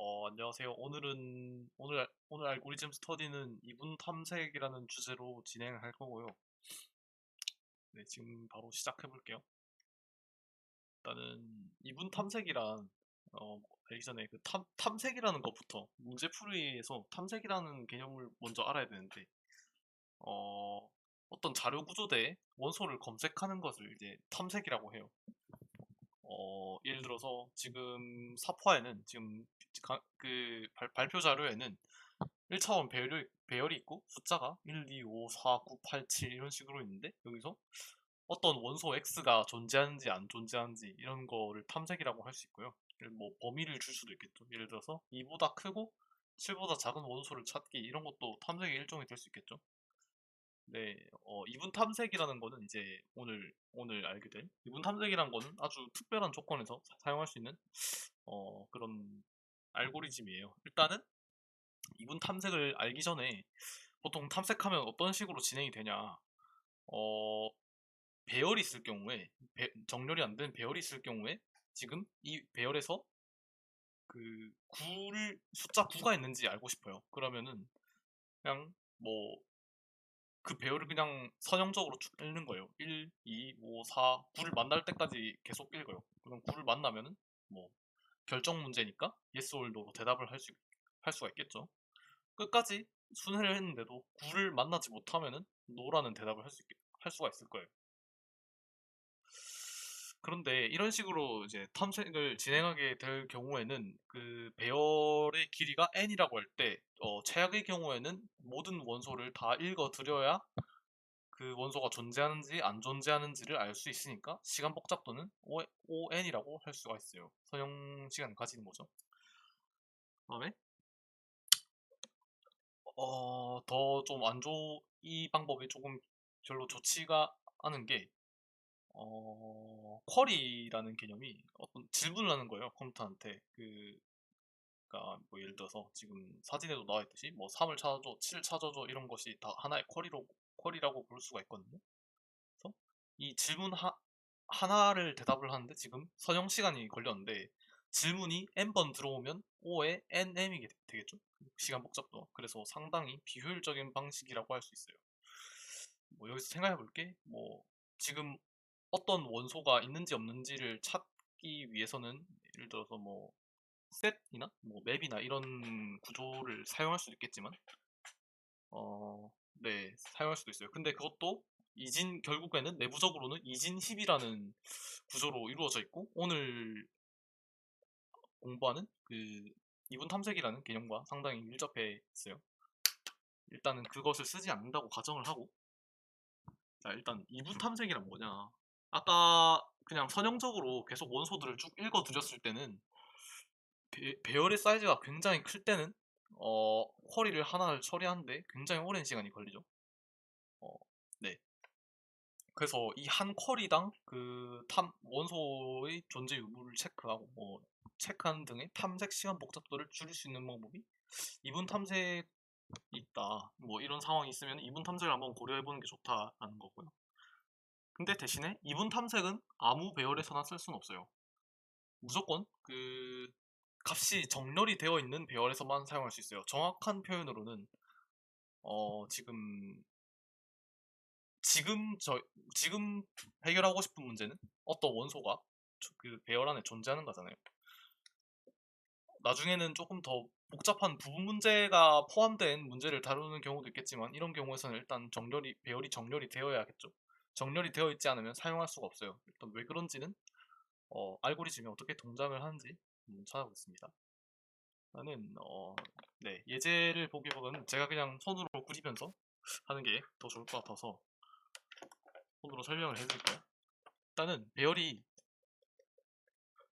안녕하세요. 오늘 알고리즘 스터디는 이분 탐색이라는 주제로 진행할 거고요. 네, 지금 바로 시작해 볼게요. 일단은 이분 탐색이란 알기 전에 그 탐색이라는 것부터 문제 풀이에서 탐색이라는 개념을 먼저 알아야 되는데 어, 어떤 자료 구조대에 원소를 검색하는 것을 이제 탐색이라고 해요. 예를 들어서 지금 사포에는 지금 발표 자료에는 1차원 배열이 있고 숫자가 1, 2, 5, 4, 9, 8, 7 이런 식으로 있는데 여기서 어떤 원소 X가 존재하는지 안 존재하는지 이런 거를 탐색이라고 할 수 있고요. 뭐 범위를 줄 수도 있겠죠. 예를 들어서 2보다 크고 7보다 작은 원소를 찾기 이런 것도 탐색의 일종이 될 수 있겠죠. 네, 이분 탐색이라는 거는 이제 오늘 알게 된 이분 탐색이라는 거는 아주 특별한 조건에서 사용할 수 있는 그런 알고리즘이에요. 일단은 이분 탐색을 알기 전에 보통 탐색하면 어떤 식으로 진행이 되냐? 어, 배열이 있을 경우에 정렬이 안 된 배열이 있을 경우에 지금 이 배열에서 그 숫자 9가 있는지 알고 싶어요. 그러면은 그냥 뭐 그 배열을 그냥 선형적으로 쭉 읽는 거예요. 1, 2, 5, 4, 9를 만날 때까지 계속 읽어요. 그럼 9를 만나면은 뭐 결정 문제니까 yes or no로 대답을 할 수가 있겠죠. 끝까지 순회를 했는데도 9를 만나지 못하면은 no라는 대답을 할 수가 있을 거예요. 그런데 이런 식으로 이제 탐색을 진행하게 될 경우에는 그 배열의 길이가 n이라고 할 때, 최악의 경우에는 모든 원소를 다 읽어 드려야 그 원소가 존재하는지 안 존재하는지를 알 수 있으니까 시간 복잡도는 ON이라고 할 수가 있어요. 선형 시간을 가지는 거죠. 그다음에 더 좀 안 이 방법이 조금 별로 좋지가 않은 게 쿼리라는 개념이 어떤 질문을 하는 거예요, 컴퓨터한테. 그니까 뭐 예를 들어서 지금 사진에도 나와 있듯이 뭐 3을 찾아줘, 7 찾아줘 이런 것이 다 하나의 쿼리라고 볼 수가 있거든요. 그래서 이 질문 하나를 대답을 하는데 지금 선형 시간이 걸렸는데 질문이 n번 들어오면 5에 nm이 되겠죠? 시간 복잡도. 그래서 상당히 비효율적인 방식이라고 할 수 있어요. 뭐 여기서 생각해 볼게. 뭐 지금 어떤 원소가 있는지 없는지를 찾기 위해서는 예를 들어서 뭐 셋이나 뭐 맵이나 이런 구조를 사용할 수도 있겠지만 네, 사용할 수도 있어요. 근데 그것도 결국에는 내부적으로는 이진 힙이라는 구조로 이루어져 있고 오늘 공부하는 그 이분 탐색이라는 개념과 상당히 밀접해 있어요. 일단은 그것을 쓰지 않는다고 가정을 하고 자, 일단 이분 탐색이란 뭐냐? 아까 그냥 선형적으로 계속 원소들을 쭉 읽어 드렸을 때는 배열의 사이즈가 굉장히 클 때는 쿼리를 하나를 처리하는데 굉장히 오랜 시간이 걸리죠. 어, 네. 그래서 이 한 쿼리당 원소의 존재 유무를 체크하고 뭐 체크하는 등의 탐색 시간 복잡도를 줄일 수 있는 방법이 이분 탐색이 있다. 뭐 이런 상황이 있으면 이분 탐색을 한번 고려해 보는 게 좋다라는 거고요. 근데 대신에 이분 탐색은 아무 배열에서나 쓸 수는 없어요. 무조건 그 값이 정렬이 되어 있는 배열에서만 사용할 수 있어요. 정확한 표현으로는 지금 해결하고 싶은 문제는 어떤 원소가 그 배열 안에 존재하는 거잖아요. 나중에는 조금 더 복잡한 부분 문제가 포함된 문제를 다루는 경우도 있겠지만 이런 경우에서는 일단 배열이 정렬이 되어야겠죠. 정렬이 되어 있지 않으면 사용할 수가 없어요. 일단 왜 그런지는 알고리즘이 어떻게 동작을 하는지 찾아보겠습니다. 나는 네, 예제를 보기보다는 제가 그냥 손으로 그리면서 하는 게 더 좋을 것 같아서 손으로 설명을 해드릴게요. 일단은 배열이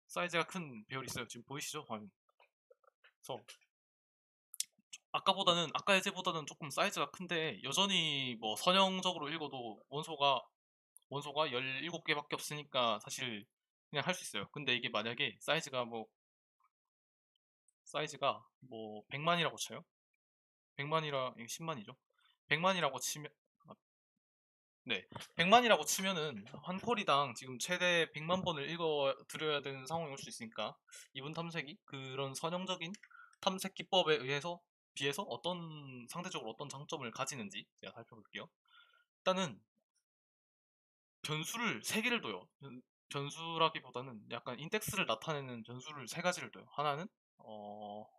사이즈가 큰 배열이 있어요. 지금 보이시죠? 화면. 그래서 아까 예제보다는 조금 사이즈가 큰데 여전히 뭐 선형적으로 읽어도 원소가 17개밖에 없으니까 사실 그냥 할 수 있어요. 근데 이게 만약에 사이즈가 뭐 100만이라고 쳐요. 100만이라 10만이죠. 100만이라고 치면 네, 100만이라고 치면은 한 쿼리당 지금 최대 100만 번을 읽어 드려야 되는 상황이 올 수 있으니까 이분 탐색이 그런 선형적인 탐색 기법에 의해서 비해서 상대적으로 어떤 장점을 가지는지 제가 살펴볼게요. 일단은 변수를 3개를 둬요. 변수라기보다는 약간 인덱스를 나타내는 변수를 3가지를 둬요. 하나는 뭐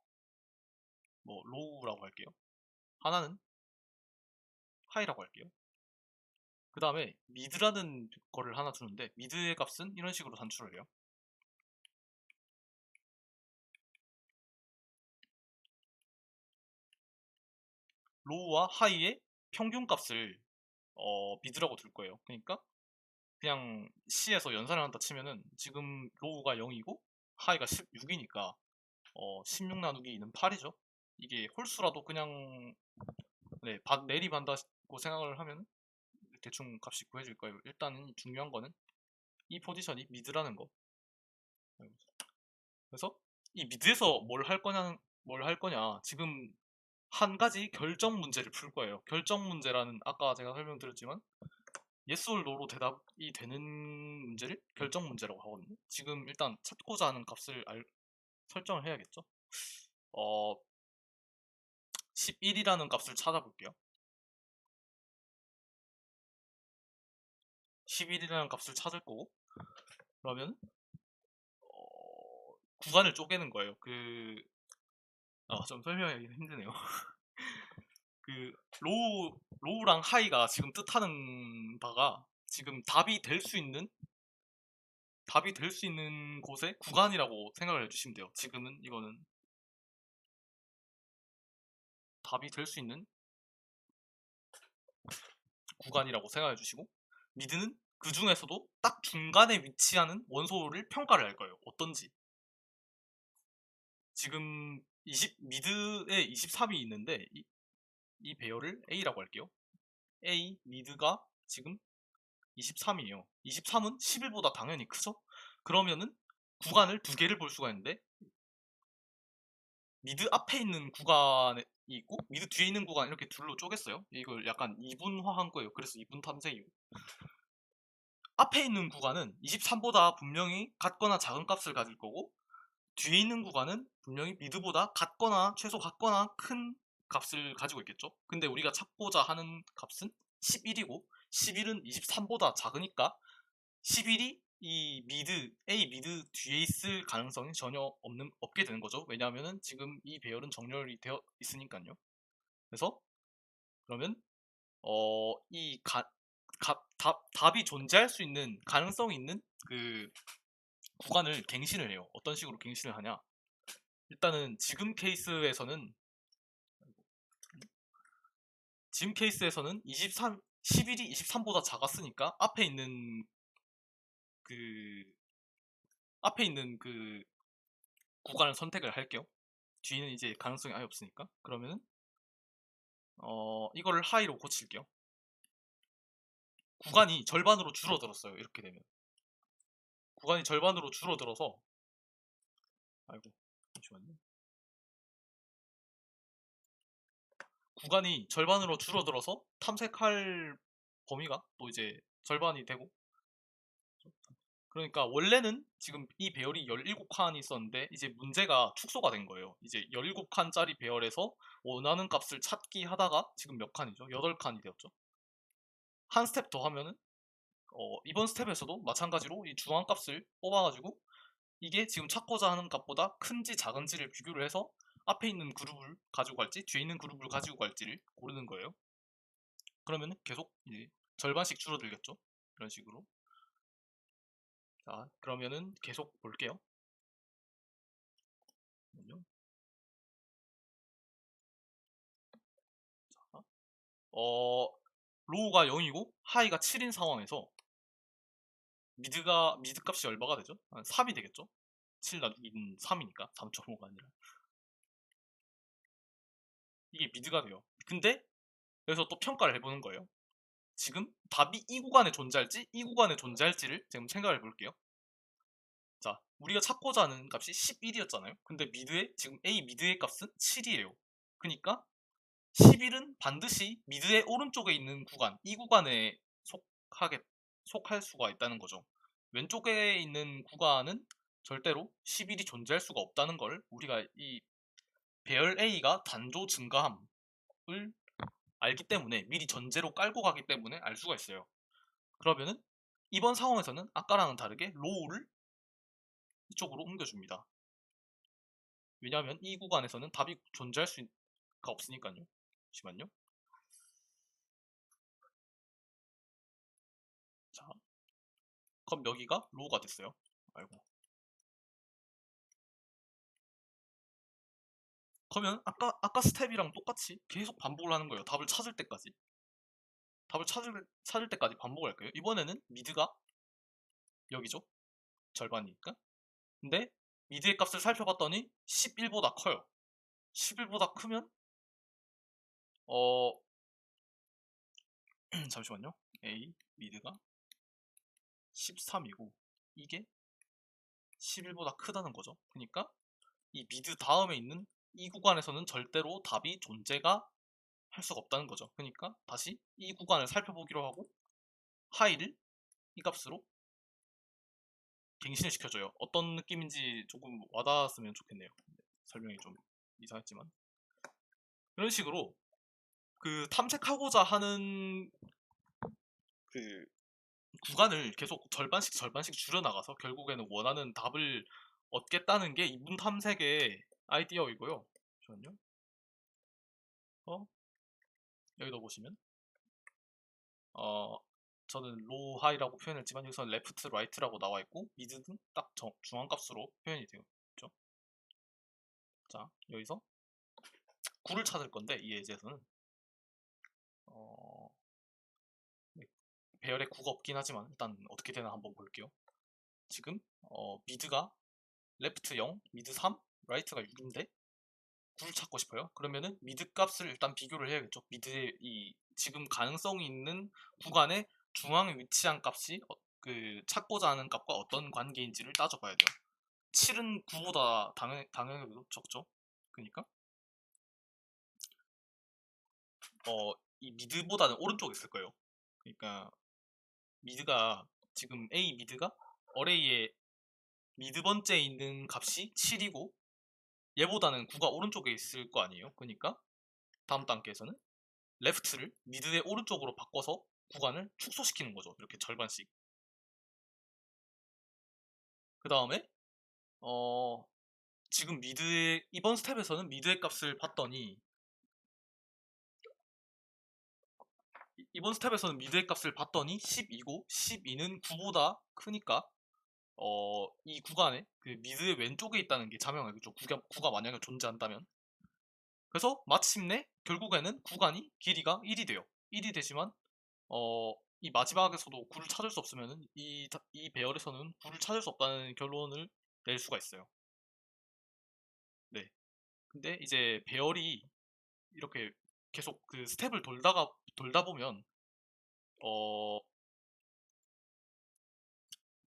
로우라고 할게요. 하나는 하이라고 할게요. 그 다음에 미드라는 거를 하나 두는데 미드의 값은 이런 식으로 산출을 해요. 로우와 하이의 평균 값을 미드라고 둘 거예요. 그러니까 그냥 C에서 연산을 한다 치면은 지금 로우가 0이고 하이가 16이니까 16 나누기 2는 8이죠. 이게 홀수라도 그냥 내리반다고 생각을 하면 대충 값이 구해질 거예요. 일단은 중요한 거는 이 포지션이 미드라는 거. 그래서 이 미드에서 뭘 할 거냐. 지금 한 가지 결정 문제를 풀 거예요. 결정 문제라는 아까 제가 설명드렸지만 yes or no로 대답이 되는 문제를 결정 문제라고 하거든요. 지금 일단 찾고자 하는 값을 설정을 해야겠죠. 11이라는 값을 찾아볼게요. 11이라는 값을 찾을 거고 그러면 구간을 쪼개는 거예요. 좀 설명하기 힘드네요. 그 로우랑 하이가 지금 뜻하는 바가 지금 답이 될 수 있는 곳의 구간이라고 생각을 해주시면 돼요. 지금은 이거는 답이 될 수 있는 구간이라고 생각해 주시고 미드는 그 중에서도 딱 중간에 위치하는 원소를 평가를 할 거예요. 어떤지. 지금 미드에 23이 있는데 이 배열을 A라고 할게요. A 미드가 지금 23이에요. 23은 11보다 당연히 크죠? 그러면은 구간을 두 개를 볼 수가 있는데 미드 앞에 있는 구간이 있고 미드 뒤에 있는 구간 이렇게 둘로 쪼갰어요. 이걸 약간 이분화한 거예요. 그래서 이분 탐색이고 앞에 있는 구간은 23보다 분명히 같거나 작은 값을 가질 거고 뒤에 있는 구간은 분명히 미드보다 같거나 최소 같거나 큰 값을 가지고 있겠죠. 근데 우리가 찾고자 하는 값은 11이고 11은 23보다 작으니까 11이 이 A 미드 뒤에 있을 가능성이 전혀 없게 되는 거죠. 왜냐하면 지금 이 배열은 정렬이 되어 있으니까요. 그래서 그러면 이 답이 존재할 수 있는 가능성이 있는 그 구간을 갱신을 해요. 어떤 식으로 갱신을 하냐? 일단은 지금 케이스에서는 11이 23보다 작았으니까 그 앞에 있는 그 구간을 선택을 할게요. 뒤는 이제 가능성이 아예 없으니까. 그러면은 이거를 하이로 고칠게요. 구간이 절반으로 줄어들었어요. 이렇게 되면 구간이 절반으로 줄어들어서 아이고 잠시만요. 구간이 절반으로 줄어들어서 탐색할 범위가 또 이제 절반이 되고 그러니까 원래는 지금 이 배열이 17칸이 있었는데 이제 문제가 축소가 된 거예요. 이제 17칸짜리 배열에서 원하는 값을 찾기 하다가 지금 몇 칸이죠? 8칸이 되었죠. 한 스텝 더 하면은 이번 스텝에서도 마찬가지로 이 중앙값을 뽑아가지고 이게 지금 찾고자 하는 값보다 큰지 작은지를 비교를 해서 앞에 있는 그룹을 가지고 갈지 뒤에 있는 그룹을 가지고 갈지를 고르는 거예요. 그러면 계속 이제 절반씩 줄어들겠죠. 이런 식으로. 자, 그러면은 계속 볼게요. 자, 로우가 0이고 하이가 7인 상황에서 미드 값이 얼마가 되죠? 3이 되겠죠? 7 나누기 3이니까 3.5가 아니라 이게 미드가 돼요. 근데 여기서 또 평가를 해보는 거예요. 지금 답이 이 구간에 존재할지 이 구간에 존재할지를 지금 생각해 볼게요. 자, 우리가 찾고자 하는 값이 11이었잖아요. 근데 지금 A 미드의 값은 7이에요. 그러니까 11은 반드시 미드의 오른쪽에 있는 구간, 이 구간에 속할 수가 있다는 거죠. 왼쪽에 있는 구간은 절대로 11이 존재할 수가 없다는 걸 우리가 배열 A가 단조 증가함을 알기 때문에 미리 전제로 깔고 가기 때문에 알 수가 있어요. 그러면은 이번 상황에서는 아까랑은 다르게 로우를 이쪽으로 옮겨줍니다. 왜냐하면 이 구간에서는 답이 존재할 수가 없으니까요. 잠시만요. 자, 그럼 여기가 로우가 됐어요. 아이고. 그러면 아까 스텝이랑 똑같이 계속 반복을 하는 거예요. 답을 찾을 때까지. 답을 찾을 때까지 반복할 거예요. 이번에는 미드가 여기죠. 절반이니까. 근데 미드의 값을 살펴봤더니 11보다 커요. 11보다 크면 어 잠시만요. A 미드가 13이고 이게 11보다 크다는 거죠. 그러니까 이 미드 다음에 있는 이 구간에서는 절대로 답이 존재가 할 수가 없다는 거죠. 그러니까 다시 이 구간을 살펴보기로 하고 하이를 이 값으로 갱신을 시켜줘요. 어떤 느낌인지 조금 와닿았으면 좋겠네요. 설명이 좀 이상했지만 이런 식으로 그 탐색하고자 하는 그 구간을 계속 절반씩 줄여나가서 결국에는 원하는 답을 얻겠다는 게 이분 탐색의 아이디어이고요. 잠시만요. 여기도 보시면 어 저는 로우 하이라고 표현했지만 여기서는 레프트 라이트라고 나와 있고 미드는 딱 중앙값으로 표현이 되어 있죠. 자 여기서 9를 찾을 건데 이 예제에서는 어, 네, 배열에 9가 없긴 하지만 일단 어떻게 되나 한번 볼게요. 지금 미드가 레프트 0, 미드 3, 라이트가 6인데 9를 찾고 싶어요. 그러면은 미드 값을 일단 비교를 해야겠죠. 미드의 이 지금 가능성이 있는 구간의 중앙에 위치한 값이 그 찾고자 하는 값과 어떤 관계인지를 따져봐야 돼요. 7은 9보다 당연하게도 적죠. 그러니까 이 미드보다는 오른쪽에 있을 거예요. 그러니까 미드가 지금 A 미드가 어레이에 미드 번째에 있는 값이 7이고 얘보다는 9가 오른쪽에 있을 거 아니에요. 그러니까 다음 단계에서는 레프트를 미드의 오른쪽으로 바꿔서 구간을 축소시키는 거죠. 이렇게 절반씩. 그 다음에 지금 미드의 이번 스텝에서는 미드의 값을 봤더니 이번 스텝에서는 미드의 값을 봤더니 12고 12는 9보다 크니까 이 구간에 그 미드의 왼쪽에 있다는 게 자명하겠죠. 9가 만약에 존재한다면. 그래서 마침내 결국에는 구간이 길이가 1이 돼요. 1이 되지만 이 마지막에서도 9를 찾을 수 없으면 이 배열에서는 9를 찾을 수 없다는 결론을 낼 수가 있어요. 네. 근데 이제 배열이 이렇게 계속 그 스텝을 돌다 보면 어,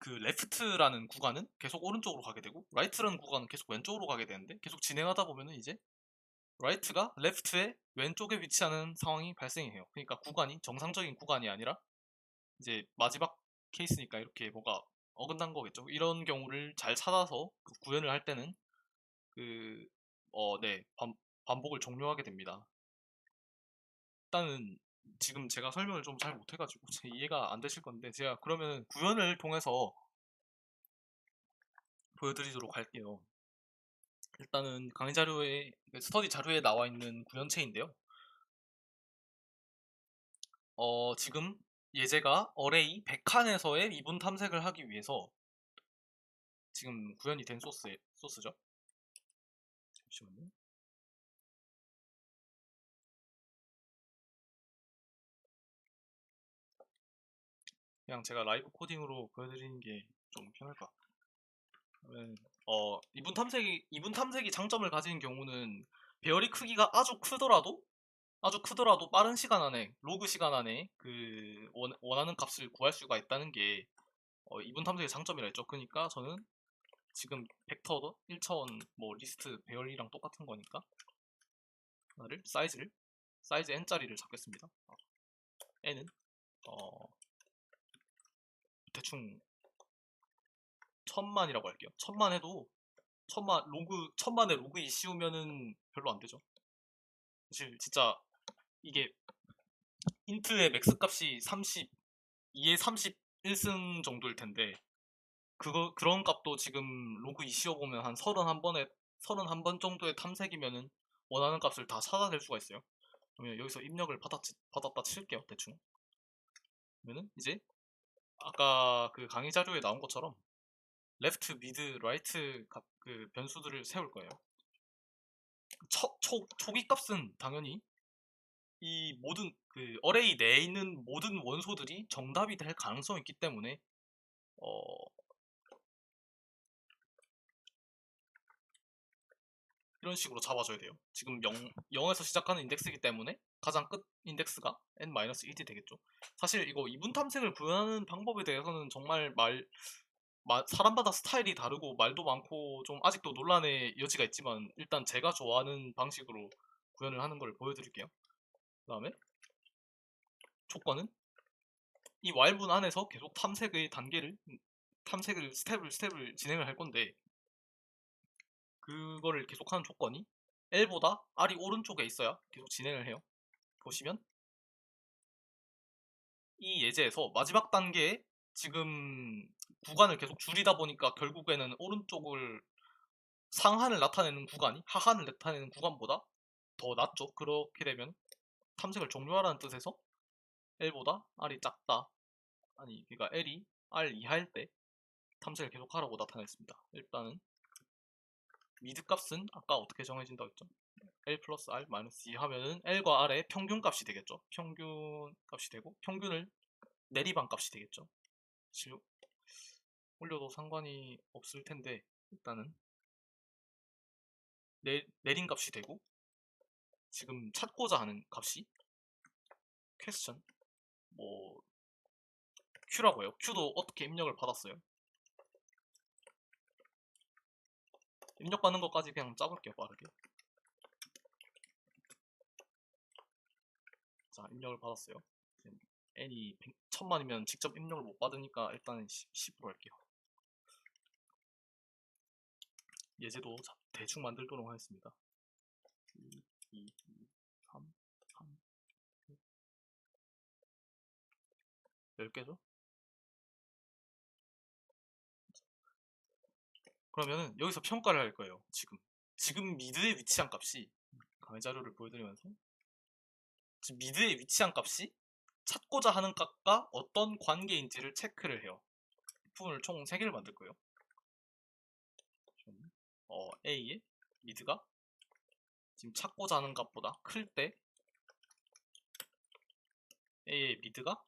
그 레프트라는 구간은 계속 오른쪽으로 가게 되고 라이트라는 구간은 계속 왼쪽으로 가게 되는데 계속 진행하다 보면은 이제 라이트가 레프트의 왼쪽에 위치하는 상황이 발생해요. 그러니까 구간이 정상적인 구간이 아니라 이제 마지막 케이스니까 이렇게 뭐가 어긋난 거겠죠. 이런 경우를 잘 찾아서 그 구현을 할 때는 그, 네, 반복을 종료하게 됩니다. 일단은 지금 제가 설명을 좀 잘 못해가지고 제 이해가 안 되실 건데 제가 그러면 구현을 통해서 보여드리도록 할게요. 일단은 강의 자료에 스터디 자료에 나와 있는 구현체인데요. 지금 예제가 어레이 100칸에서의 미분 탐색을 하기 위해서 지금 구현이 된 소스죠. 잠시만요. 그냥 제가 라이브 코딩으로 보여드리는 게 좀 편할 것 같아요. 그러면 이분 탐색이 장점을 가진 경우는 배열이 크기가 아주 크더라도 빠른 시간 안에 로그 시간 안에 그 원하는 값을 구할 수가 있다는 게 이분 탐색의 장점이라 했죠. 그러니까 저는 지금 벡터 1차원 뭐 리스트 배열이랑 똑같은 거니까 하나를 사이즈 n짜리를 잡겠습니다. n은 대충 1000만이라고 할게요. 1000만 해도 천만에 로그 이 씌우면은 별로 안 되죠. 사실 진짜 이게 인트의 맥스 값이 32에 31승 정도일 텐데 그런 값도 지금 로그 이 씌워보면 한 31번 정도의 탐색이면은 원하는 값을 다 찾아낼 수가 있어요. 그러면 여기서 입력을 받았다 칠게요, 대충. 그러면은 이제 아까 그 강의 자료에 나온 것처럼 레프트, 미드, 라이트 그 변수들을 세울 거예요. 초기 값은 당연히 이 모든 그 어레이 내에 있는 모든 원소들이 정답이 될 가능성이 있기 때문에 어, 이런 식으로 잡아줘야 돼요. 지금 0에서 시작하는 인덱스이기 때문에 가장 끝 인덱스가 n-1이 되겠죠. 사실 이거 이분 탐색을 구현하는 방법에 대해서는 정말 사람마다 스타일이 다르고 말도 많고 좀 아직도 논란의 여지가 있지만 일단 제가 좋아하는 방식으로 구현을 하는 걸 보여드릴게요. 그 다음에 조건은 이 while문 안에서 계속 스텝을 진행을 할 건데 그거를 계속하는 조건이 L보다 R이 오른쪽에 있어야 계속 진행을 해요. 보시면 이 예제에서 마지막 단계에 지금 구간을 계속 줄이다 보니까 결국에는 오른쪽을 상한을 나타내는 구간이 하한을 나타내는 구간보다 더 낮죠. 그렇게 되면 탐색을 종료하라는 뜻에서 L보다 R이 작다. 아니 그러니까 L이 R 이하일 때 탐색을 계속하라고 나타냈습니다. 일단은 미드 값은 아까 어떻게 정해진다고 했죠? L 플러스 R 마이너스 2 하면은 L과 R의 평균 값이 되겠죠. 평균 값이 되고 평균을 내리반 값이 되겠죠. 지금 올려도 상관이 없을 텐데 일단은 내린 값이 되고 지금 찾고자 하는 값이 퀘스천 뭐 Q라고 해요. Q도 어떻게 입력을 받았어요? 입력받는 것까지 그냥 짜볼게요. 빠르게. 자, 입력을 받았어요. n이 1000만이면 직접 입력을 못 받으니까 일단은 10으로 할게요. 예제도 대충 만들도록 하겠습니다. 2, 2, 3, 3, 10개죠? 그러면은 여기서 평가를 할 거예요. 지금 미드에 위치한 값이 강의 자료를 보여드리면서 지금 미드에 위치한 값이 찾고자 하는 값과 어떤 관계인지를 체크를 해요. 부분을 총 3개를 만들 거예요. A의 미드가 지금 찾고자 하는 값보다 클 때 A의 미드가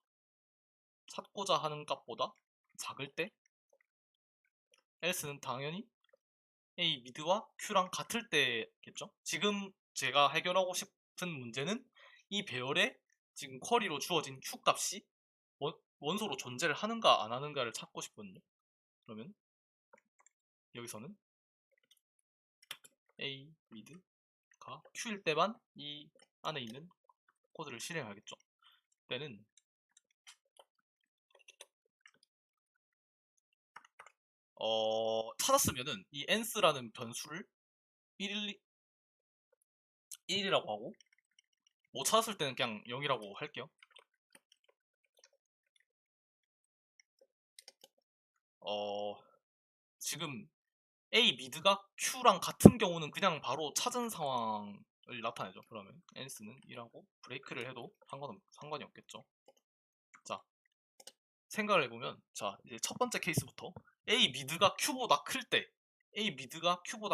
찾고자 하는 값보다 작을 때 else는 당연히 A 미드와 Q랑 같을 때겠죠. 지금 제가 해결하고 싶은 문제는 이 배열에 지금 쿼리로 주어진 Q 값이 원소로 존재를 하는가 안 하는가를 찾고 싶거든요. 그러면 여기서는 A 미드가 Q일 때만 이 안에 있는 코드를 실행하겠죠. 때는 찾았으면은 이 n스라는 변수를 1이라고 하고 못 찾았을 때는 그냥 0이라고 할게요. 지금 A 미드가 Q랑 같은 경우는 그냥 바로 찾은 상황을 나타내죠. 그러면 n스는 1하고 브레이크를 해도 상관이 없겠죠. 자, 생각을 해보면 자 이제 첫 번째 케이스부터 A 미드가 Q보다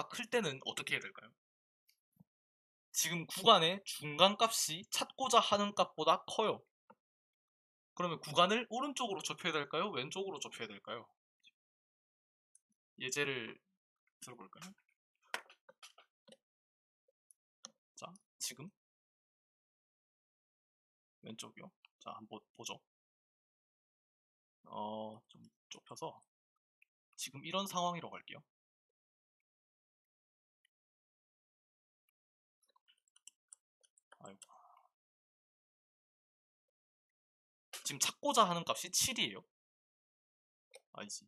클 때는 어떻게 해야 될까요? 지금 구간의 중간값이 찾고자 하는 값보다 커요. 그러면 구간을 오른쪽으로 좁혀야 될까요? 왼쪽으로 좁혀야 될까요? 예제를 들어볼까요? 자, 지금 왼쪽이요. 자, 한번 보죠. 좀 좁혀서 지금 이런 상황이라고 할게요. 아이고. 지금 찾고자 하는 값이 7이에요. 아니지.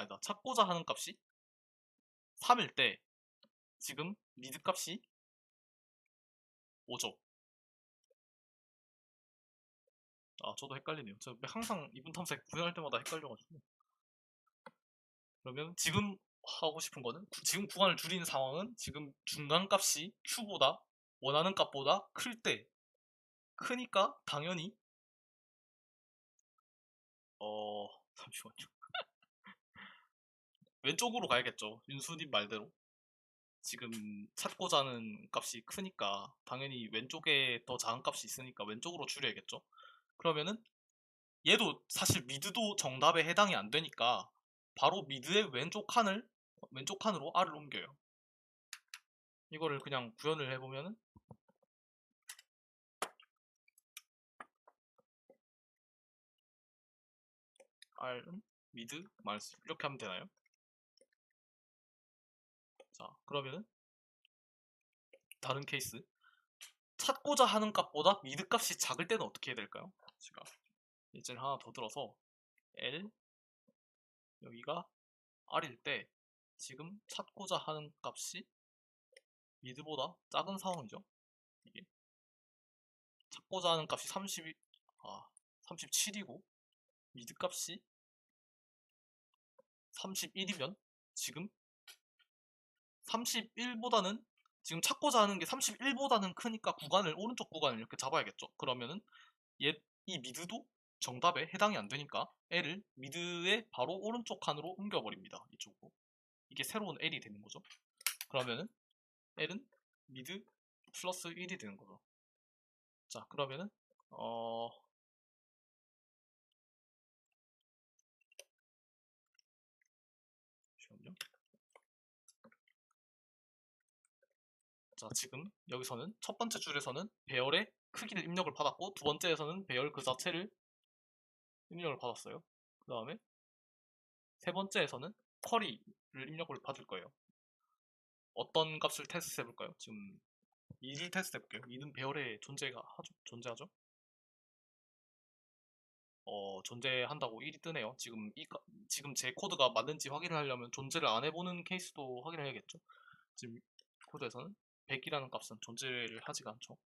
아니다. 찾고자 하는 값이 3일 때 지금 미드 값이 5죠. 아, 저도 헷갈리네요. 저 항상 이분 탐색 구현할 때마다 헷갈려가지고. 그러면 지금 하고 싶은 거는 지금 구간을 줄이는 상황은 지금 중간 값이 Q보다 원하는 값보다 클 때, 크니까 당연히 잠시만요. 왼쪽으로 가야겠죠. 윤수님 말대로. 지금 찾고자 하는 값이 크니까 당연히 왼쪽에 더 작은 값이 있으니까 왼쪽으로 줄여야겠죠. 그러면은 얘도 사실 미드도 정답에 해당이 안 되니까 바로 미드의 왼쪽 칸으로 R을 옮겨요. 이거를 그냥 구현을 해보면은 R은 미드 마이너스 이렇게 하면 되나요? 자, 그러면은 다른 케이스 찾고자 하는 값보다 미드 값이 작을 때는 어떻게 해야 될까요? 제가 예제를 하나 더 들어서 L 여기가 R일 때 지금 찾고자 하는 값이 미드보다 작은 상황이죠. 이게 찾고자 하는 값이 37이고 미드 값이 31이면 지금 31보다는 지금 찾고자 하는 게 31보다는 크니까 오른쪽 구간을 이렇게 잡아야겠죠. 그러면은 이 미드도 정답에 해당이 안 되니까 L을 미드의 바로 오른쪽 칸으로 옮겨버립니다. 이쪽으로. 이게 새로운 L이 되는 거죠. 그러면은 L은 미드 플러스 1이 되는 거죠. 자, 그러면은 잠시만요. 자, 지금 여기서는 첫 번째 줄에서는 배열의 크기를 입력을 받았고 두 번째에서는 배열 그 자체를 입력을 받았어요. 그 다음에 세 번째에서는 쿼리를 입력을 받을 거예요. 어떤 값을 테스트 해볼까요? 지금 2를 테스트 해볼게요. 2는 배열의 존재하죠? 존재한다고 1이 뜨네요. 지금 제 코드가 맞는지 확인을 하려면 존재를 안 해보는 케이스도 확인을 해야겠죠. 지금 코드에서는 100이라는 값은 존재를 하지가 않죠.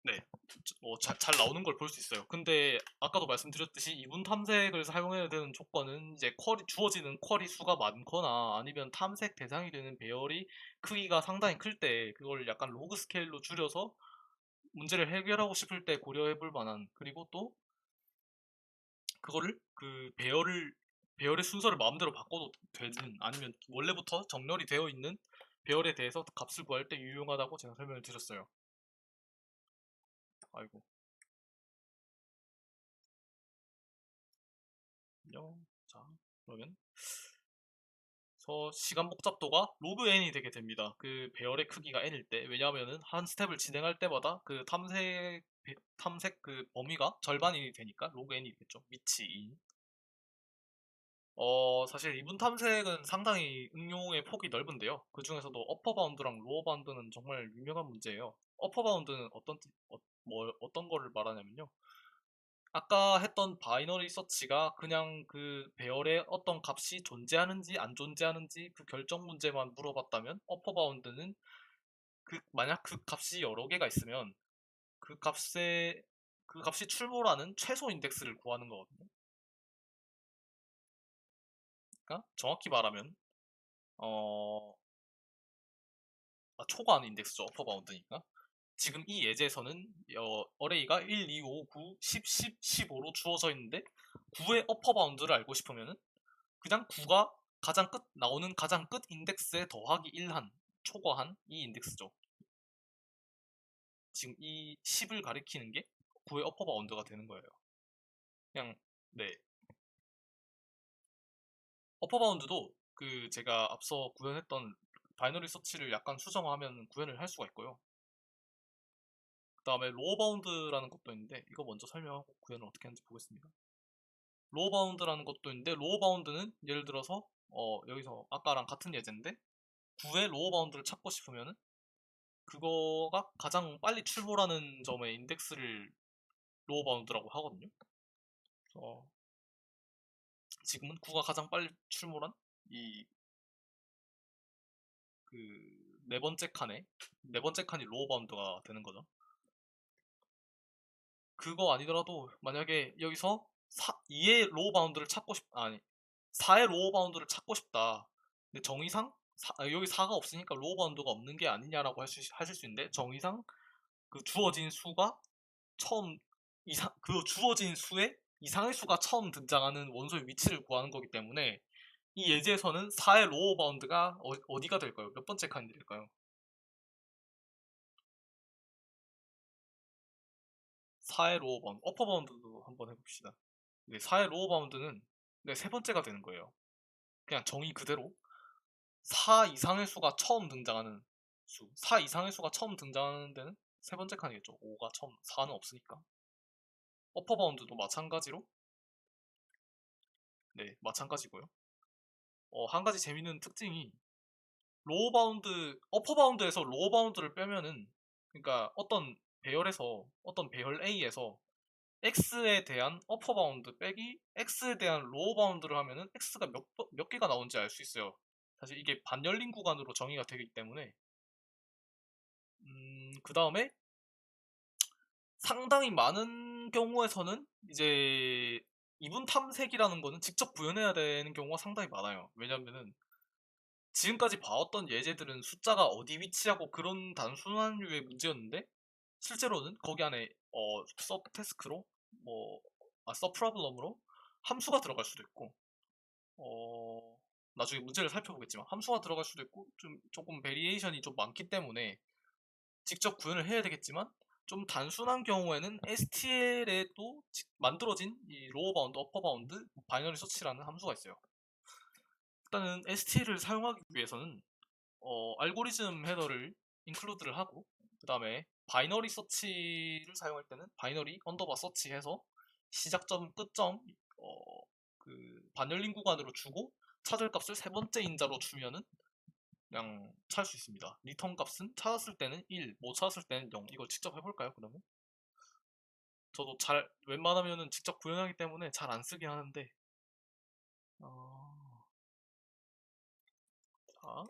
네, 잘 나오는 걸 볼 수 있어요. 근데 아까도 말씀드렸듯이 이분 탐색을 사용해야 되는 조건은 이제 주어지는 쿼리 수가 많거나 아니면 탐색 대상이 되는 배열이 크기가 상당히 클 때 그걸 약간 로그 스케일로 줄여서 문제를 해결하고 싶을 때 고려해 볼 만한, 그리고 또 그거를 그 배열의 순서를 마음대로 바꿔도 되는, 아니면 원래부터 정렬이 되어 있는 배열에 대해서 값을 구할 때 유용하다고 제가 설명을 드렸어요. 아이고. 자, 그러면 시간 복잡도가 로그 n이 되게 됩니다. 그 배열의 크기가 n일 때. 왜냐하면은 한 스텝을 진행할 때마다 그 탐색 그 범위가 절반이 되니까 로그 n이겠죠. 위치 2. 사실 이분 탐색은 상당히 응용의 폭이 넓은데요. 그 중에서도 어퍼 바운드랑 로어 바운드는 정말 유명한 문제예요. 어퍼 바운드는 어떤 거를 말하냐면요. 아까 했던 바이너리 서치가 그냥 그 배열에 어떤 값이 존재하는지 안 존재하는지 그 결정 문제만 물어봤다면, 어퍼 바운드는 만약 그 값이 여러 개가 있으면 그 값이 출몰하는 최소 인덱스를 구하는 거거든요. 그러니까 정확히 말하면 초과하는 인덱스죠. 어퍼 바운드니까. 지금 이 예제에서는 어레이가 1, 2, 5, 9, 10, 10, 15로 주어져 있는데 9의 어퍼 바운드를 알고 싶으면은 그냥 9가 나오는 가장 끝 인덱스에 더하기 1한 초과한 이 인덱스죠. 지금 이 10을 가리키는 게 9의 어퍼 바운드가 되는 거예요. 그냥 네. 어퍼 바운드도 그 제가 앞서 구현했던 바이너리 서치를 약간 수정하면 구현을 할 수가 있고요. 그 다음에 로어 바운드라는 것도 있는데 이거 먼저 설명하고 구현을 어떻게 하는지 보겠습니다. 로어 바운드라는 것도 있는데 로어 바운드는 예를 들어서 여기서 아까랑 같은 예제인데 9의 로어 바운드를 찾고 싶으면은 그거가 가장 빨리 출몰하는 점의 인덱스를 로어 바운드라고 하거든요. 지금은 9가 가장 빨리 출몰한 이 그 네 번째 칸이 로어 바운드가 되는 거죠. 그거 아니더라도 만약에 여기서 2의 로어 바운드를 찾고 싶 아니 4의 로어 바운드를 찾고 싶다. 근데 정의상 여기 4가 없으니까 로어 바운드가 없는 게 아니냐라고 하실 수 있는데, 정의상 그 주어진 수가 처음 그 주어진 수의 이상의 수가 처음 등장하는 원소의 위치를 구하는 거기 때문에 이 예제에서는 4의 로어 바운드가 어디가 될까요? 몇 번째 칸이 될까요? 4의 로어 바운드, 어퍼 바운드도 한번 해봅시다. 네, 4의 로어 바운드는 네, 세 번째가 되는 거예요. 그냥 정의 그대로 4 이상의 수가 처음 등장하는 수. 4 이상의 수가 처음 등장하는 데는 세 번째 칸이겠죠. 5가 처음, 4는 없으니까. 어퍼 바운드도 마찬가지로 네, 마찬가지고요. 한 가지 재밌는 특징이 로어 바운드, 어퍼 바운드에서 로어 바운드를 빼면은, 그러니까 어떤 배열 A에서 X에 대한 어퍼 바운드 빼기 X에 대한 로어 바운드를 하면은 X가 몇 개가 나온지 알 수 있어요. 사실 이게 반열린 구간으로 정의가 되기 때문에. 그 다음에 상당히 많은 경우에서는 이제 이분 탐색이라는 거는 직접 구현해야 되는 경우가 상당히 많아요. 왜냐면은 지금까지 봐왔던 예제들은 숫자가 어디 위치하고 그런 단순한 류의 문제였는데, 실제로는 거기 안에 서브 태스크로 서브 프로블럼으로 함수가 들어갈 수도 있고, 나중에 문제를 살펴보겠지만 함수가 들어갈 수도 있고, 좀 조금 베리에이션이 좀 많기 때문에 직접 구현을 해야 되겠지만, 좀 단순한 경우에는 STL에도 만들어진 이 로어 바운드, 어퍼 바운드, 바이너리 서치라는 함수가 있어요. 일단은 STL을 사용하기 위해서는 알고리즘 헤더를 인클루드를 하고, 그 다음에 바이너리 서치를 사용할 때는 바이너리 언더바 서치 해서 시작점, 끝점, 반열린 구간으로 주고, 찾을 값을 세 번째 인자로 주면은 그냥 찾을 수 있습니다. 리턴 값은 찾았을 때는 1, 못 찾았을 때는 0. 이걸 직접 해볼까요, 그러면? 저도 웬만하면은 직접 구현하기 때문에 잘 안 쓰긴 하는데, 어, 자,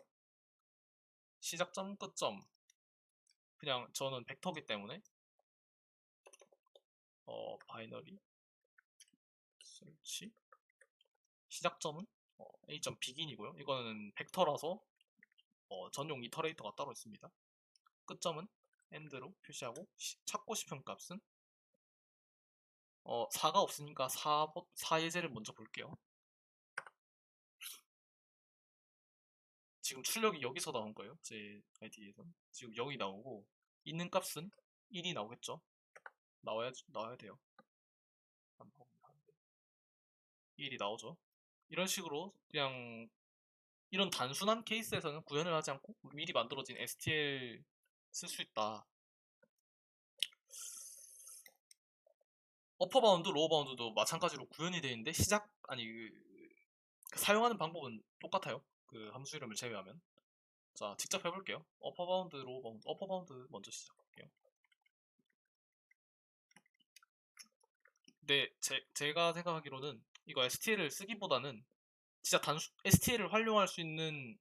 시작점, 끝점. 그냥 저는 벡터기 때문에, 바이너리 설치. 시작점은 a.begin이고요. 이거는 벡터라서 전용 이터레이터가 따로 있습니다. 끝점은 end로 표시하고, 찾고 싶은 값은 4가 없으니까 4 예제를 먼저 볼게요. 지금 출력이 여기서 나온 거예요. 제 ID에서 지금 0이 나오고, 있는 값은 1이 나오겠죠. 나와야 돼요. 1이 나오죠. 이런 식으로 그냥 이런 단순한 케이스에서는 구현을 하지 않고 미리 만들어진 STL 쓸 수 있다. 어퍼 바운드, 로어 바운드도 마찬가지로 구현이 되어 있는데 사용하는 방법은 똑같아요. 그 함수 이름을 제외하면. 자, 직접 해볼게요. 어퍼 바운드, 로어 바운드. 어퍼 바운드 먼저 시작할게요. 근데 제가 생각하기로는 이거 STL을 쓰기보다는 진짜 STL을 활용할 수 있는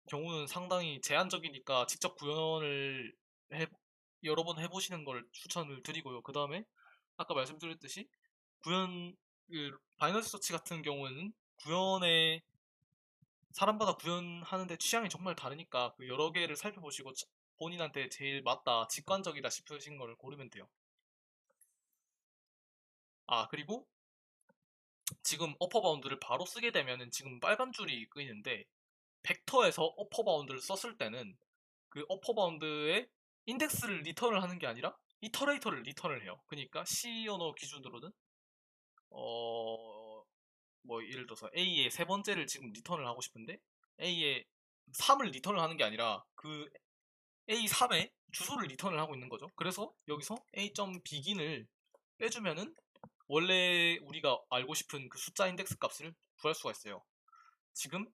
경우는 상당히 제한적이니까 직접 구현을 해, 여러 번 해보시는 걸 추천을 드리고요. 그 다음에 아까 말씀드렸듯이 바이너리 서치 같은 경우에는 사람마다 구현하는데 취향이 정말 다르니까 그 여러 개를 살펴보시고 본인한테 제일 맞다, 직관적이다 싶으신 걸 고르면 돼요. 그리고 지금 어퍼 바운드를 바로 쓰게 되면은 지금 빨간 줄이 끄이는데, 벡터에서 어퍼 바운드를 썼을 때는 그 어퍼 바운드의 인덱스를 리턴을 하는 게 아니라 이터레이터를 리턴을 해요. 그러니까 C 언어 기준으로는 예를 들어서 A의 세 번째를 지금 리턴을 하고 싶은데 A의 3을 리턴을 하는 게 아니라 그 A3의 주소를 리턴을 하고 있는 거죠. 그래서 여기서 A.begin을 빼주면은 원래 우리가 알고 싶은 그 숫자 인덱스 값을 구할 수가 있어요. 지금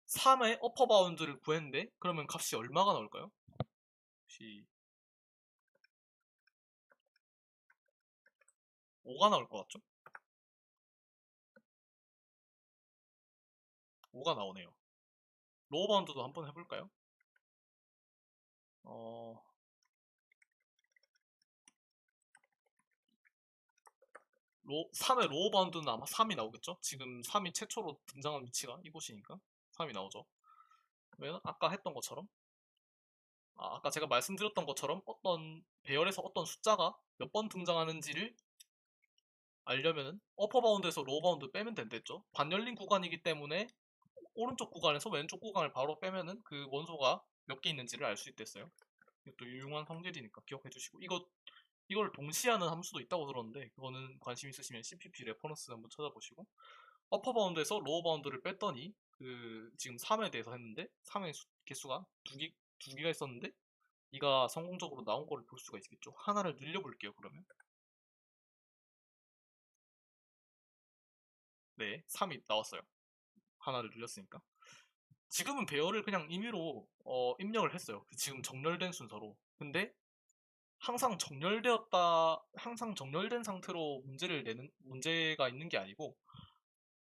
3의 어퍼 바운드를 구했는데 그러면 값이 얼마가 나올까요? 혹시 5가 나올 것 같죠? 5가 나오네요. 로우 바운드도 한번 해볼까요? 어, 3의 로우 바운드는 아마 3이 나오겠죠? 지금 3이 최초로 등장한 위치가 이곳이니까 3이 나오죠. 그러면 아까 했던 것처럼, 아까 제가 말씀드렸던 것처럼 어떤 배열에서 어떤 숫자가 몇 번 등장하는지를 알려면은 어퍼 바운드에서 로우 바운드 빼면 된댔죠. 반열린 구간이기 때문에 오른쪽 구간에서 왼쪽 구간을 바로 빼면은 그 원소가 몇 개 있는지를 알 수 있댔어요. 이것도 유용한 성질이니까 기억해 주시고, 이걸 동시에 하는 함수도 있다고 들었는데 그거는 관심 있으시면 CPP 레퍼런스 한번 찾아보시고, 어퍼 바운드에서 로우 바운드를 뺐더니 그 지금 3에 대해서 했는데 3의 개수가 두 개가 있었는데 이가 성공적으로 나온 거를 볼 수가 있겠죠. 하나를 늘려볼게요. 그러면 네, 3이 나왔어요. 하나를 늘렸으니까 지금은 배열을 그냥 임의로 입력을 했어요. 지금 정렬된 순서로. 근데 항상 정렬된 상태로 문제가 있는 게 아니고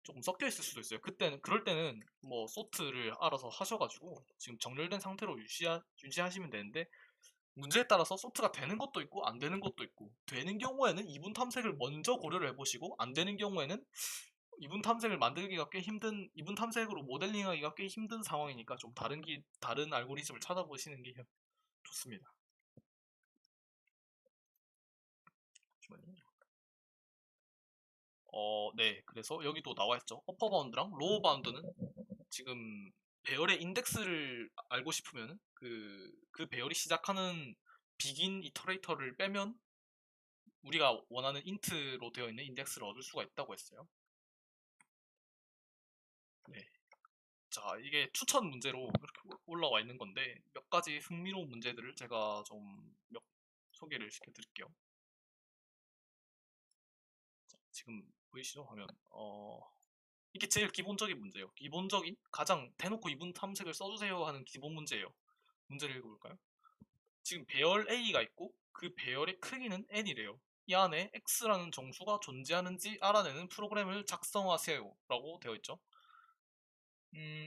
조금 섞여 있을 수도 있어요. 그럴 때는 뭐 소트를 알아서 하셔가지고 지금 정렬된 상태로 유지하시면 되는데, 문제에 따라서 소트가 되는 것도 있고 안 되는 것도 있고, 되는 경우에는 이분 탐색을 먼저 고려를 해보시고, 안 되는 경우에는 이분 탐색으로 모델링하기가 꽤 힘든 상황이니까 좀 다른 알고리즘을 찾아보시는 게 좋습니다. 잠시만요. 네. 그래서 여기도 나와 있죠. 어퍼 바운드랑 로우 바운드는 지금 배열의 인덱스를 알고 싶으면 그 배열이 시작하는 비긴 이터레이터를 빼면 우리가 원하는 인트로 되어 있는 인덱스를 얻을 수가 있다고 했어요. 네. 자, 이게 추천 문제로 이렇게 올라와 있는 건데 몇 가지 흥미로운 문제들을 제가 좀 몇 소개를 시켜드릴게요. 자, 지금 보이시죠? 화면. 이게 제일 기본적인 문제예요. 기본적인 가장 대놓고 이분 탐색을 써주세요 하는 기본 문제예요. 문제를 읽어볼까요? 지금 배열 A가 있고 그 배열의 크기는 n이래요. 이 안에 x라는 정수가 존재하는지 알아내는 프로그램을 작성하세요 라고 되어 있죠.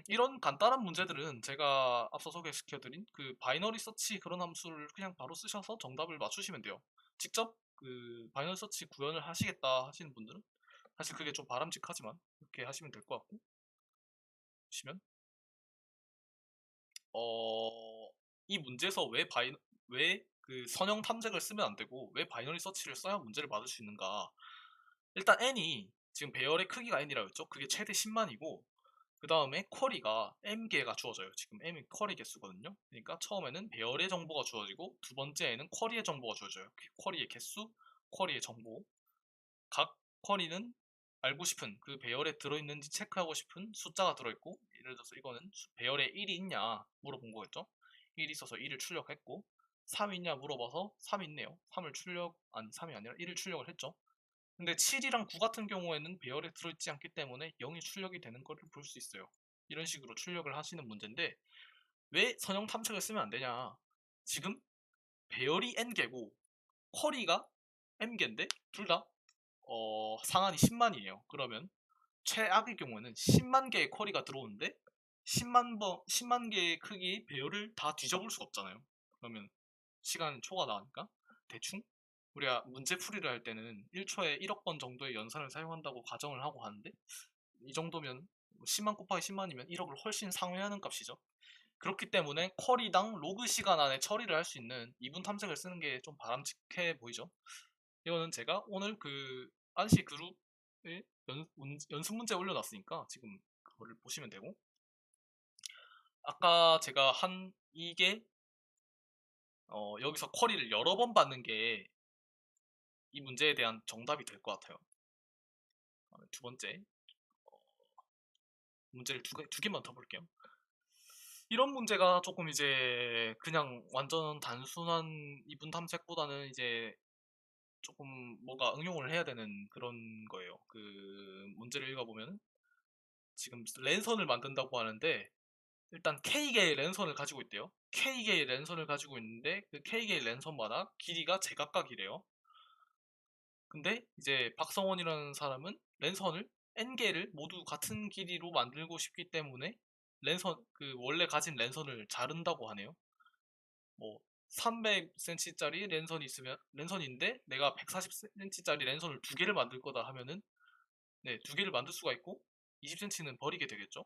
이런 간단한 문제들은 제가 앞서 소개시켜드린 그 바이너리 서치 그런 함수를 그냥 바로 쓰셔서 정답을 맞추시면 돼요. 직접 그 바이너리 서치 구현을 하시겠다 하시는 분들은 사실 그게 좀 바람직하지만 그렇게 하시면 될 것 같고, 보시면 이 문제에서 왜 그 선형 탐색을 쓰면 안 되고 왜 바이너리 서치를 써야 문제를 받을 수 있는가. 일단 n이 지금 배열의 크기가 n이라고 했죠. 그게 최대 10만이고 그 다음에 쿼리가 m개가 주어져요. 지금 m이 쿼리 개수거든요. 그러니까 처음에는 배열의 정보가 주어지고 두 번째에는 쿼리의 정보가 주어져요. 쿼리의 개수, 쿼리의 정보. 각 쿼리는 알고 싶은 그 배열에 들어있는지 체크하고 싶은 숫자가 들어있고, 예를 들어서 이거는 배열에 1이 있냐 물어본 거겠죠. 1이 있어서 1을 출력했고, 3이 있냐 물어봐서 3이 있네요. 3이 아니라 1을 출력을 했죠. 근데 7이랑 9 같은 경우에는 배열에 들어있지 않기 때문에 0이 출력이 되는 것을 볼 수 있어요. 이런 식으로 출력을 하시는 문제인데, 왜 선형 탐색을 쓰면 안 되냐. 지금 배열이 n개고 쿼리가 m개인데 둘다 상한이 10만이에요. 그러면 최악의 경우에는 10만 개의 쿼리가 들어오는데 10만 개의 크기의 배열을 다 뒤져볼 수가 없잖아요. 그러면 시간 초과 나가니까 대충 우리가 문제 풀이를 할 때는 1초에 1억 번 정도의 연산을 사용한다고 가정을 하고 하는데, 이 정도면 10만 곱하기 10만이면 1억을 훨씬 상회하는 값이죠. 그렇기 때문에 쿼리당 로그 시간 안에 처리를 할 수 있는 이분 탐색을 쓰는 게 좀 바람직해 보이죠. 이거는 제가 오늘 그 안시 그룹에 연습 문제 올려놨으니까 지금 그거를 보시면 되고, 아까 제가 한 이게 여기서 쿼리를 여러 번 받는 게 이 문제에 대한 정답이 될 것 같아요. 두 번째 문제를 두 개만 더 볼게요. 이런 문제가 조금 이제 그냥 완전 단순한 이분 탐색보다는 이제 조금 뭐가 응용을 해야 되는 그런 거예요. 그 문제를 읽어보면 지금 랜선을 만든다고 하는데 일단 K개의 랜선을 가지고 있대요. K개의 랜선을 가지고 있는데 그 K개의 랜선마다 길이가 제각각이래요. 근데 이제 박성원이라는 사람은 랜선을 n개를 모두 같은 길이로 만들고 싶기 때문에 원래 가진 랜선을 자른다고 하네요. 뭐 300cm짜리 랜선인데 내가 140cm짜리 랜선을 두 개를 만들 거다 하면은 네, 두 개를 만들 수가 있고 20cm는 버리게 되겠죠.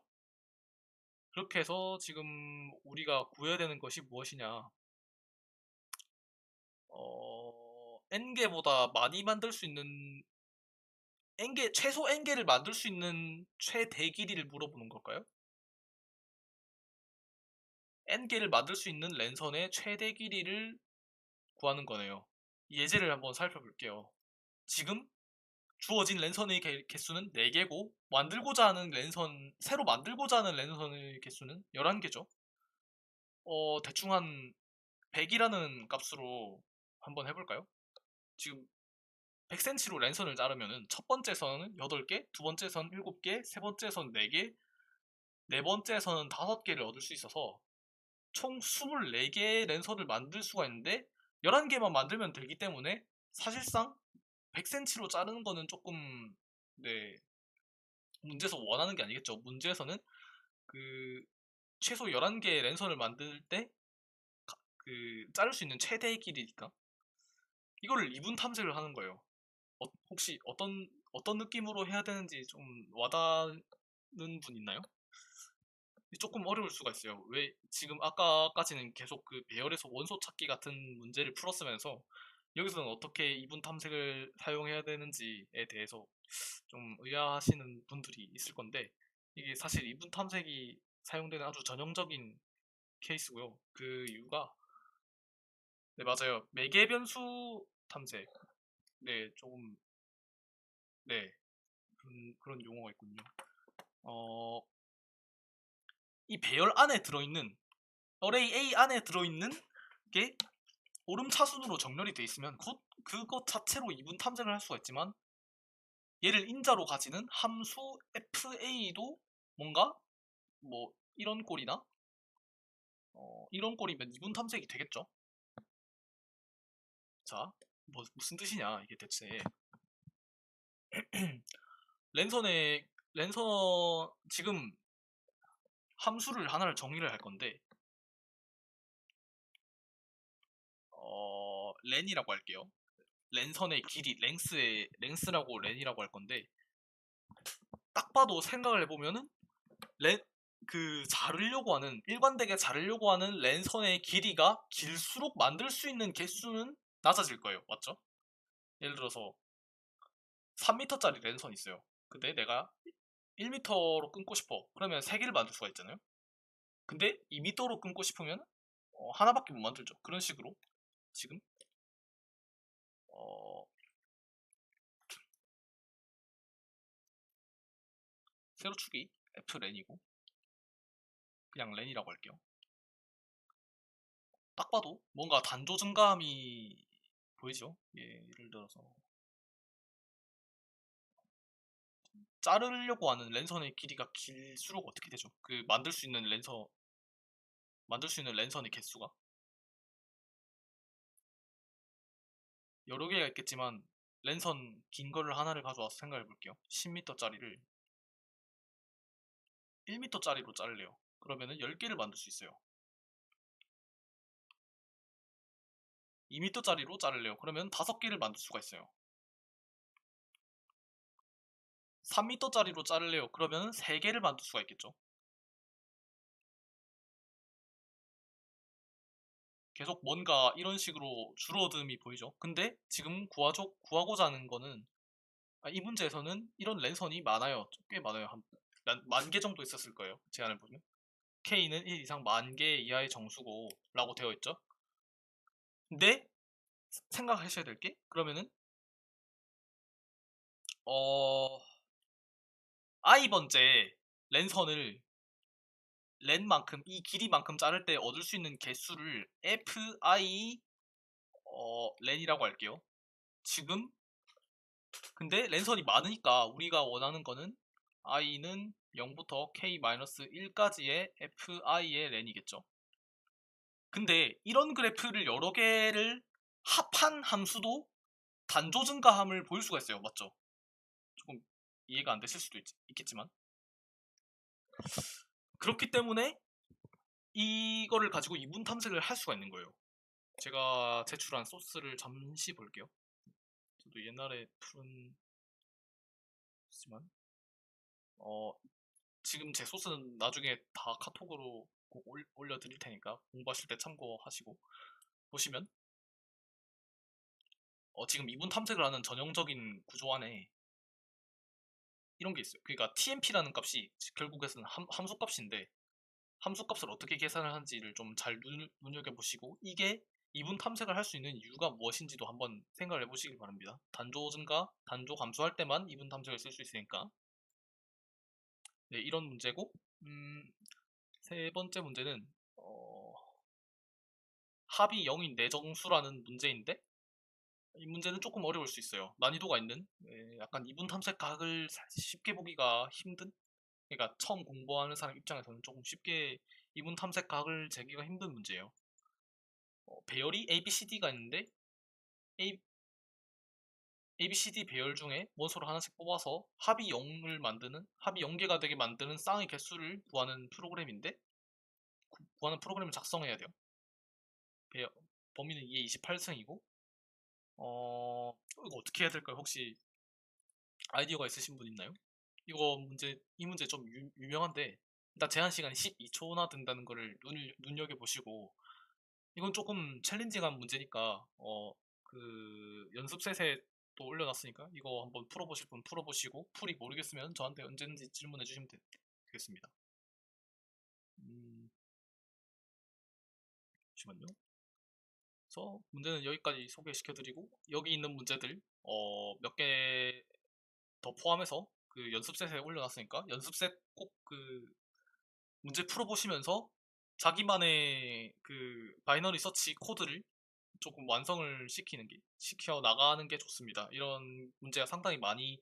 그렇게 해서 지금 우리가 구해야 되는 것이 무엇이냐? n개보다 많이 만들 수 있는 최소 n개를 만들 수 있는 최대 길이를 물어보는 걸까요? n개를 만들 수 있는 랜선의 최대 길이를 구하는 거네요. 예제를 한번 살펴볼게요. 지금 주어진 랜선의 개수는 4개고 새로 만들고자 하는 랜선의 개수는 11개죠. 대충 한 100이라는 값으로 한번 해볼까요? 지금 100cm로 랜선을 자르면은 첫 번째 선은 8개, 두 번째 선 7개, 세 번째 선 4개, 네 번째 선은 5개를 얻을 수 있어서 총 24개의 랜선을 만들 수가 있는데 11개만 만들면 되기 때문에 사실상 100cm로 자르는 거는 조금 네, 문제에서 원하는 게 아니겠죠. 문제에서는 그 최소 11개의 랜선을 만들 때 자를 수 있는 최대의 길이니까 이거를 이분 탐색을 하는 거예요. 혹시 어떤 느낌으로 해야 되는지 좀 와닿는 분 있나요? 조금 어려울 수가 있어요. 왜 지금 아까까지는 계속 그 배열에서 원소 찾기 같은 문제를 풀었으면서 여기서는 어떻게 이분 탐색을 사용해야 되는지에 대해서 좀 의아하시는 분들이 있을 건데 이게 사실 이분 탐색이 사용되는 아주 전형적인 케이스고요. 그 이유가 네 맞아요. 매개 변수 탐색. 네 조금 네 그런 용어가 있군요. 어, 이 배열 안에 들어있는 어레이 A 안에 들어있는 게 오름차순으로 정렬이 돼 있으면 그것 자체로 이분 탐색을 할 수가 있지만 얘를 인자로 가지는 함수 FA도 뭔가 뭐 이런 꼴이나 이런 꼴이면 이분 탐색이 되겠죠. 자, 무슨 뜻이냐 이게 대체 랜선 지금 함수를 하나를 정의를 할 건데 렌이라고 할게요. 랜선의 길이 랭스라고 렌이라고 할 건데 딱 봐도 생각을 해보면은 자르려고 하는 일관되게 자르려고 하는 랜선의 길이가 길수록 만들 수 있는 개수는 낮아질 거예요. 맞죠? 예를 들어서 3m짜리 랜선 있어요. 근데 내가 1m로 끊고 싶어. 그러면 3개를 만들 수가 있잖아요. 근데 2m로 끊고 싶으면 하나밖에 못 만들죠. 그런 식으로 지금 어, 세로축이 F랜이고 그냥 랜이라고 할게요. 딱 봐도 뭔가 단조 증가함이 보이죠? 예를 들어서 자르려고 하는 랜선의 길이가 길수록 어떻게 되죠? 만들 수 있는 랜선의 개수가 여러 개가 있겠지만 랜선 긴 거를 하나를 가져와서 생각해 볼게요. 10m짜리를 1m짜리로 자를래요. 그러면은 10개를 만들 수 있어요. 2m짜리로 자를래요. 그러면 5개를 만들 수가 있어요. 3m짜리로 자를래요. 그러면 3개를 만들 수가 있겠죠. 계속 뭔가 이런 식으로 줄어듦이 보이죠. 근데 지금 구하고자 하는 거는 이 문제에서는 이런 랜선이 많아요. 꽤 많아요. 한 만 개 정도 있었을 거예요. 제안을 보면 K는 1 이상 10,000개 이하의 정수고 라고 되어 있죠. 근데 생각하셔야 될 게 그러면은 I 번째 랜선을 랜만큼 이 길이만큼 자를 때 얻을 수 있는 개수를 FI 랜이라고 할게요. 지금 근데 랜선이 많으니까 우리가 원하는 거는 i는 0부터 k-1까지의 fi의 랜이겠죠. 근데 이런 그래프를 여러 개를 합한 함수도 단조 증가함을 보일 수가 있어요. 맞죠? 조금 이해가 안 되실 수도 있겠지만 그렇기 때문에 이거를 가지고 이분 탐색을 할 수가 있는 거예요. 제가 제출한 소스를 잠시 볼게요. 저도 옛날에 푸른 지만 지금 제 소스는 나중에 다 카톡으로 꼭 올려드릴 테니까 공부하실 때 참고하시고 보시면 지금 이분 탐색을 하는 전형적인 구조 안에 이런 게 있어요. 그러니까 TMP라는 값이 결국에는 함수 값인데 함수 값을 어떻게 계산을 하는지를 좀 잘 눈여겨보시고 이게 이분 탐색을 할 수 있는 이유가 무엇인지도 한번 생각을 해보시길 바랍니다. 단조 증가, 단조 감소할 때만 이분 탐색을 쓸 수 있으니까 네, 이런 문제고 세 번째 문제는 합이 0인 내정수라는 문제인데 이 문제는 조금 어려울 수 있어요. 난이도가 있는 약간 이분 탐색 각을 쉽게 보기가 힘든 그러니까 처음 공부하는 사람 입장에서는 조금 쉽게 이분 탐색 각을 재기가 힘든 문제예요. 배열이 ABCD가 있는데 ABCD 배열 중에 원소를 하나씩 뽑아서 합이 0개가 되게 만드는 쌍의 개수를 구하는 프로그램인데 구하는 프로그램을 작성해야 돼요. 범위는 2의 28승이고 이거 어떻게 해야 될까요? 혹시 아이디어가 있으신 분 있나요? 이 문제 좀 유명한데 일단 제한 시간이 12초나 된다는 거를 눈여겨보시고 이건 조금 챌린징한 문제니까 그 연습셋에 또 올려놨으니까 이거 한번 풀어보실 분 풀어보시고 풀이 모르겠으면 저한테 언제든지 질문해 주시면 되겠습니다. 잠시만요. 그래서 문제는 여기까지 소개시켜드리고 여기 있는 문제들 몇 개 더 포함해서 그 연습셋에 올려놨으니까 연습셋 꼭 그 문제 풀어보시면서 자기만의 그 바이너리 서치 코드를 조금 완성을 시켜 나가는 게 좋습니다. 이런 문제가 상당히 많이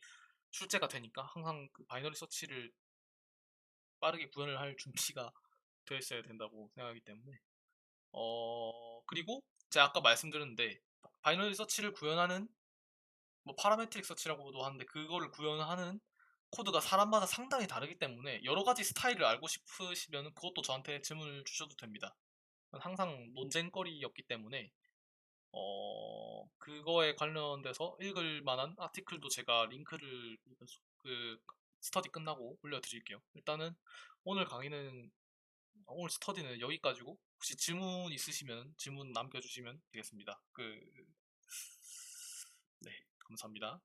출제가 되니까 항상 그 바이너리 서치를 빠르게 구현을 할 준비가 되어 있어야 된다고 생각하기 때문에 그리고 제가 아까 말씀드렸는데 바이너리 서치를 구현하는 뭐 파라메트릭 서치라고도 하는데 그거를 구현하는 코드가 사람마다 상당히 다르기 때문에 여러 가지 스타일을 알고 싶으시면 그것도 저한테 질문을 주셔도 됩니다. 항상 논쟁거리였기 때문에 그거에 관련돼서 읽을 만한 아티클도 제가 링크를 그 스터디 끝나고 올려드릴게요. 일단은 오늘 오늘 스터디는 여기까지고 혹시 질문 있으시면 질문 남겨주시면 되겠습니다. 네, 감사합니다.